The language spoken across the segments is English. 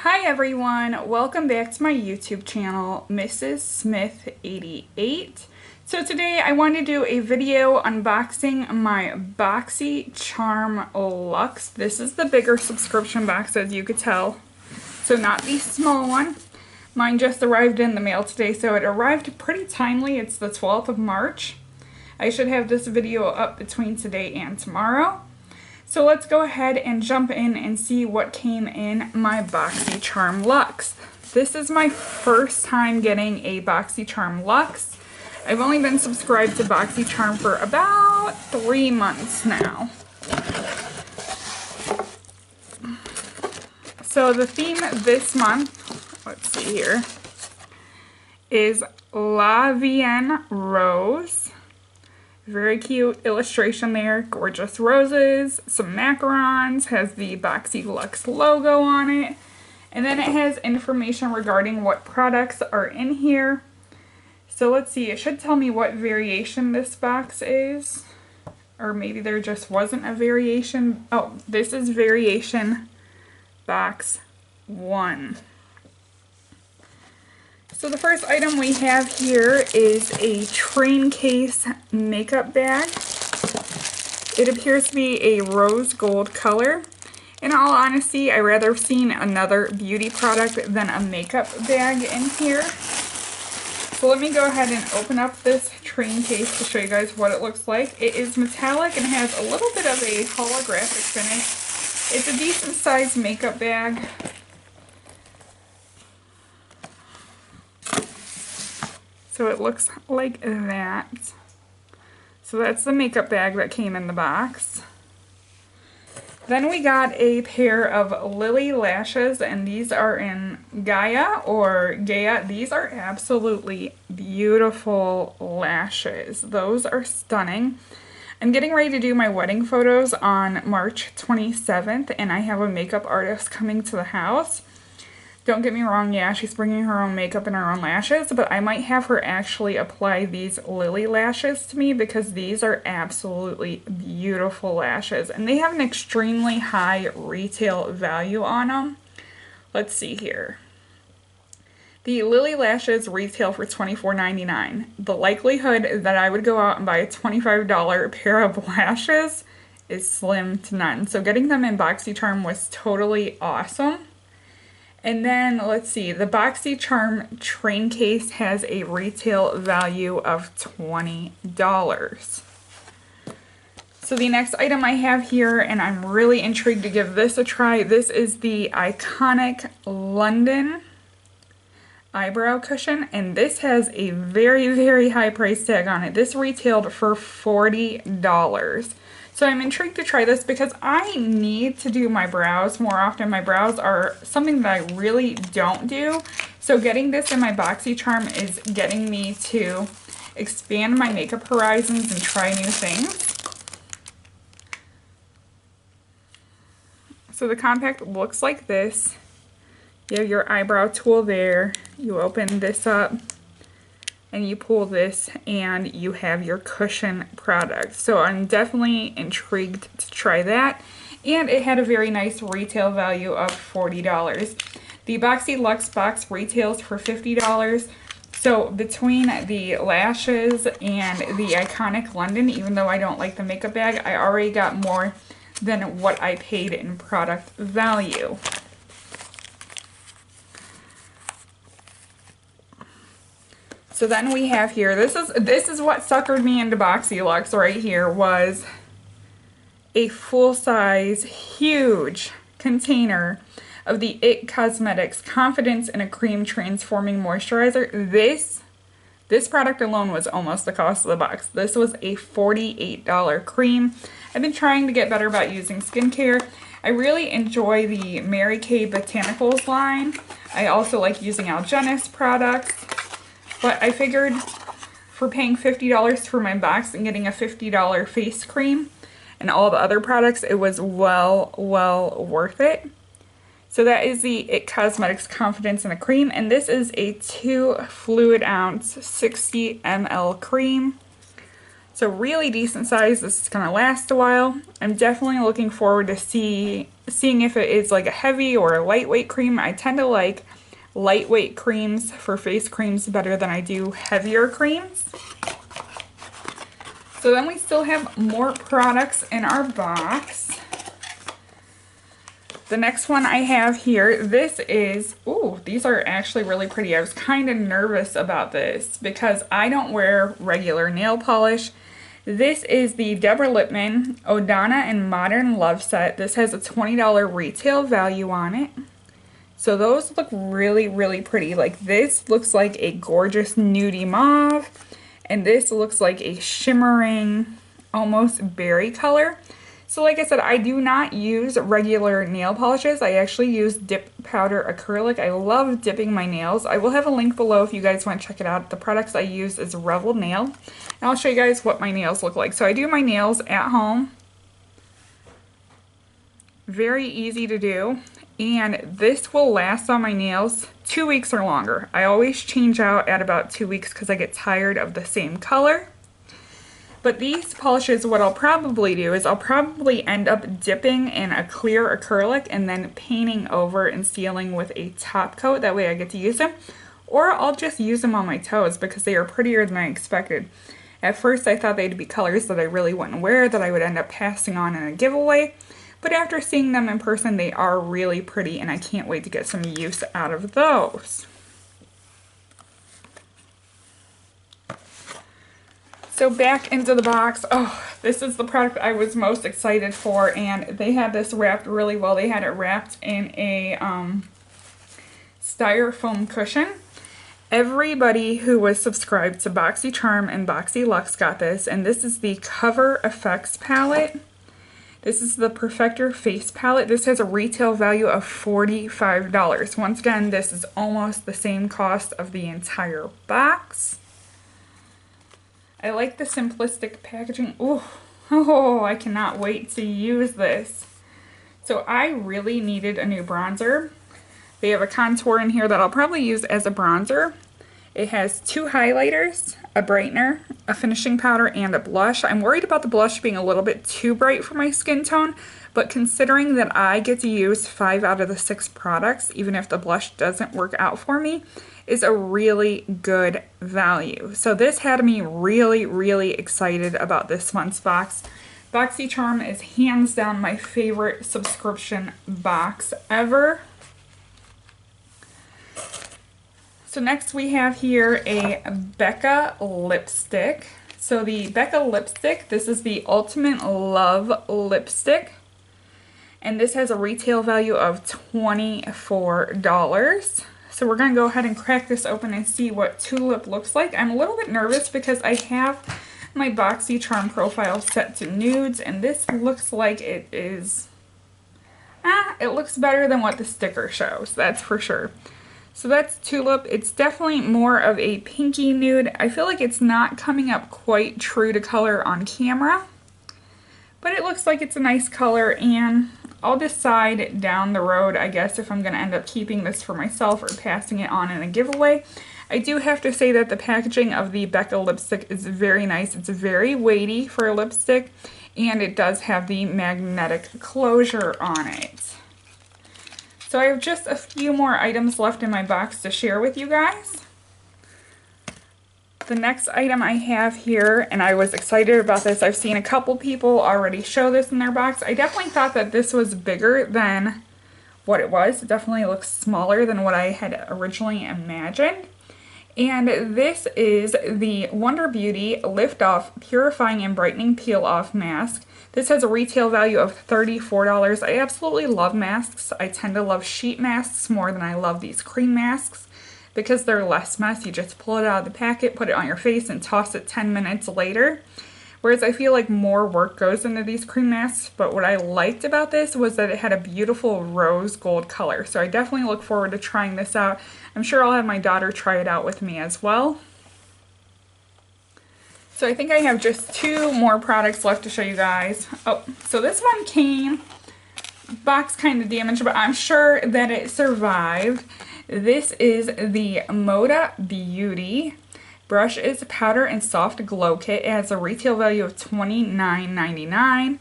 Hi everyone, welcome back to my YouTube channel, Mrs. Smith 88. So today I want to do a video unboxing my BoxyCharm Luxe. This is the bigger subscription box, as you could tell. So not the small one. Mine just arrived in the mail today, so it arrived pretty timely. It's the 12th of March. I should have this video up between today and tomorrow. So let's go ahead and jump in and see what came in my BoxyCharm Luxe. This is my first time getting a BoxyCharm Luxe. I've only been subscribed to BoxyCharm for about 3 months now. So the theme this month, let's see here, is La Vienne Rose. Very cute illustration there, gorgeous roses, some macarons, has the Boxy Luxe logo on it, and then it has information regarding what products are in here. So let's see, it should tell me what variation this box is, or maybe there just wasn't a variation. Oh, this is variation box 1. So the first item we have here is a train case makeup bag. It appears to be a rose gold color. In all honesty, I'd rather have seen another beauty product than a makeup bag in here. So let me go ahead and open up this train case to show you guys what it looks like. It is metallic and has a little bit of a holographic finish. It's a decent sized makeup bag. So it looks like that. So that's the makeup bag that came in the box. Then we got a pair of Lily lashes, and these are in Gaia or Gaia. These are absolutely beautiful lashes. Those are stunning. I'm getting ready to do my wedding photos on March 27th, and I have a makeup artist coming to the house. Don't get me wrong, yeah, she's bringing her own makeup and her own lashes, but I might have her actually apply these Lily lashes to me because these are absolutely beautiful lashes. And they have an extremely high retail value on them. Let's see here. The Lily lashes retail for $24.99. The likelihood that I would go out and buy a $25 pair of lashes is slim to none. So getting them in BoxyCharm was totally awesome. And then, let's see, the BoxyCharm train case has a retail value of $20. So the next item I have here, and I'm really intrigued to give this a try, this is the iconic London eyebrow cushion, and this has a very, very high price tag on it. This retailed for $40. So I'm intrigued to try this because I need to do my brows more often. My brows are something that I really don't do. So getting this in my BoxyCharm is getting me to expand my makeup horizons and try new things. So the compact looks like this. You have your eyebrow tool there. You open this up and you pull this and you have your cushion product. So I'm definitely intrigued to try that. And it had a very nice retail value of $40. The Boxy Luxe box retails for $50. So between the lashes and the iconic London, even though I don't like the makeup bag, I already got more than what I paid in product value. So then we have here, this is what suckered me into Boxy Luxe right here, was a full-size, huge container of the IT Cosmetics Confidence in a Cream Transforming Moisturizer. This product alone was almost the cost of the box. This was a $48 cream. I've been trying to get better about using skincare. I really enjoy the Mary Kay Botanicals line. I also like using Algenist products. But I figured for paying $50 for my box and getting a $50 face cream and all the other products, it was well worth it. So that is the IT Cosmetics Confidence in a Cream, and this is a 2 fluid ounce 60 ml cream. So really decent size. This is going to last a while. I'm definitely looking forward to seeing if it is like a heavy or a lightweight cream. I tend to like lightweight creams for face creams better than I do heavier creams. So then we still have more products in our box. The next one I have here, this is, ooh, these are actually really pretty. I was kind of nervous about this because I don't wear regular nail polish. This is the Deborah Lippmann Odana and Modern Love Set. This has a $20 retail value on it. So those look really, really pretty. Like this looks like a gorgeous nudie mauve, and this looks like a shimmering, almost berry color. So like I said, I do not use regular nail polishes. I actually use dip powder acrylic. I love dipping my nails. I will have a link below if you guys want to check it out. The products I use is Revel Nail. And I'll show you guys what my nails look like. So I do my nails at home. Very easy to do. And this will last on my nails 2 weeks or longer. I always change out at about 2 weeks because I get tired of the same color. But these polishes, what I'll probably do is I'll probably end up dipping in a clear acrylic and then painting over and sealing with a top coat. That way I get to use them. Or I'll just use them on my toes because they are prettier than I expected. At first I thought they'd be colors that I really wouldn't wear, that I would end up passing on in a giveaway. But after seeing them in person, they are really pretty and I can't wait to get some use out of those. So back into the box. Oh, this is the product I was most excited for, and they had this wrapped really well. They had it wrapped in a styrofoam cushion. Everybody who was subscribed to BoxyCharm and Luxe got this, and this is the Cover Effects palette. This is the Perfector Face Palette. This has a retail value of $45. Once again, this is almost the same cost of the entire box. I like the simplistic packaging. Ooh, oh, I cannot wait to use this. So I really needed a new bronzer. They have a contour in here that I'll probably use as a bronzer. It has 2 highlighters, a brightener, a finishing powder, and a blush. I'm worried about the blush being a little bit too bright for my skin tone, but considering that I get to use 5 out of the 6 products, even if the blush doesn't work out for me, is a really good value. So this had me really, really excited about this month's box. BoxyCharm is hands down my favorite subscription box ever. So next we have here a Becca lipstick. So the Becca lipstick, this is the Ultimate Love lipstick. And this has a retail value of $24. So we're going to go ahead and crack this open and see what Tulip looks like. I'm a little bit nervous because I have my BoxyCharm profile set to nudes, and this looks like it is, it looks better than what the sticker shows, that's for sure. So that's Tulip. It's definitely more of a pinky nude. I feel like it's not coming up quite true to color on camera, but it looks like it's a nice color, and I'll decide down the road, I guess, if I'm going to end up keeping this for myself or passing it on in a giveaway. I do have to say that the packaging of the Becca lipstick is very nice. It's very weighty for a lipstick, and it does have the magnetic closure on it. So I have just a few more items left in my box to share with you guys. The next item I have here, and I was excited about this, I've seen a couple people already show this in their box. I definitely thought that this was bigger than what it was. It definitely looks smaller than what I had originally imagined. And this is the Wonder Beauty Lift Off Purifying and Brightening Peel Off Mask. This has a retail value of $34. I absolutely love masks. I tend to love sheet masks more than I love these cream masks, because they're less mess. You just pull it out of the packet, put it on your face, and toss it 10 minutes later. Whereas I feel like more work goes into these cream masks, but what I liked about this was that it had a beautiful rose gold color. So I definitely look forward to trying this out. I'm sure I'll have my daughter try it out with me as well. So I think I have just 2 more products left to show you guys. Oh, so this one came, box kind of damaged, but I'm sure that it survived. This is the Moda Beauty Brush is Powder and Soft Glow Kit. It has a retail value of $29.99.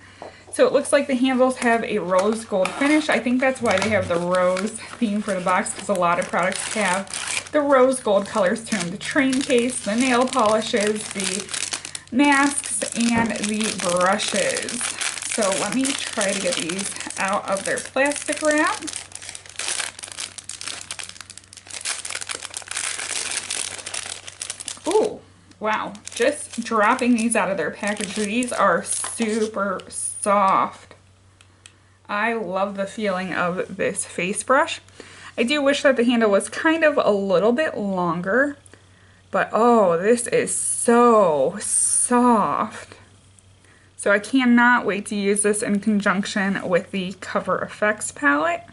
So it looks like the handles have a rose gold finish. I think that's why they have the rose theme for the box, because a lot of products have the rose gold colors to them. The train case, the nail polishes, the masks, and the brushes. So let me try to get these out of their plastic wrap. Ooh, wow. Just dropping these out of their package. These are super soft. I love the feeling of this face brush. I do wish that the handle was kind of a little bit longer, but oh, this is so soft. So I cannot wait to use this in conjunction with the Cover Effects palette.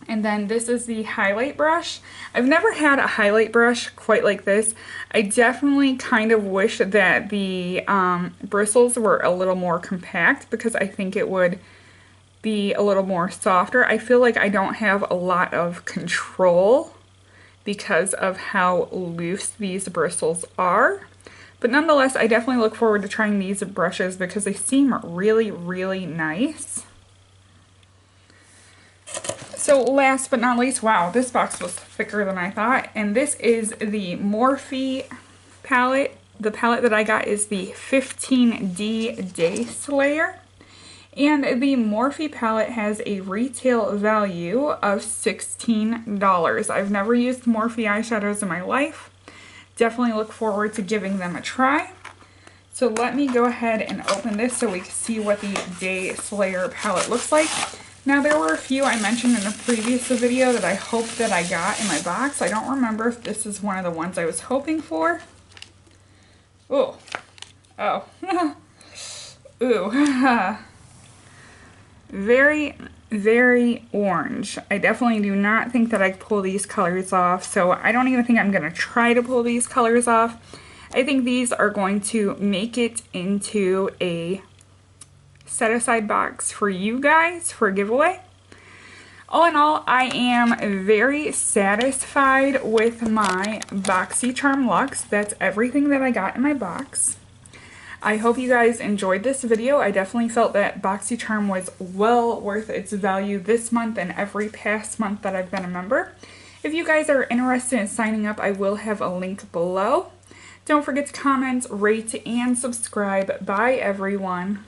And then this is the highlight brush. I've never had a highlight brush quite like this. I definitely kind of wish that the bristles were a little more compact, because I think it would be a little more softer. I feel like I don't have a lot of control because of how loose these bristles are. But nonetheless, I definitely look forward to trying these brushes because they seem really, really nice. So last but not least, wow, this box was thicker than I thought. And this is the Morphe palette. The palette that I got is the 15D Day Slayer. And the Morphe palette has a retail value of $16. I've never used Morphe eyeshadows in my life. Definitely look forward to giving them a try. So let me go ahead and open this so we can see what the Day Slayer palette looks like. Now, there were a few I mentioned in a previous video that I hoped that I got in my box. I don't remember if this is one of the ones I was hoping for. Ooh. Oh. Ooh. Very, very orange. I definitely do not think that I can pull these colors off, so I don't even think I'm going to try to pull these colors off. I think these are going to make it into a set-aside box for you guys for a giveaway. All in all, I am very satisfied with my BoxyCharm Luxe. That's everything that I got in my box. I hope you guys enjoyed this video. I definitely felt that BoxyCharm was well worth its value this month and every past month that I've been a member. If you guys are interested in signing up, I will have a link below. Don't forget to comment, rate, and subscribe. Bye, everyone.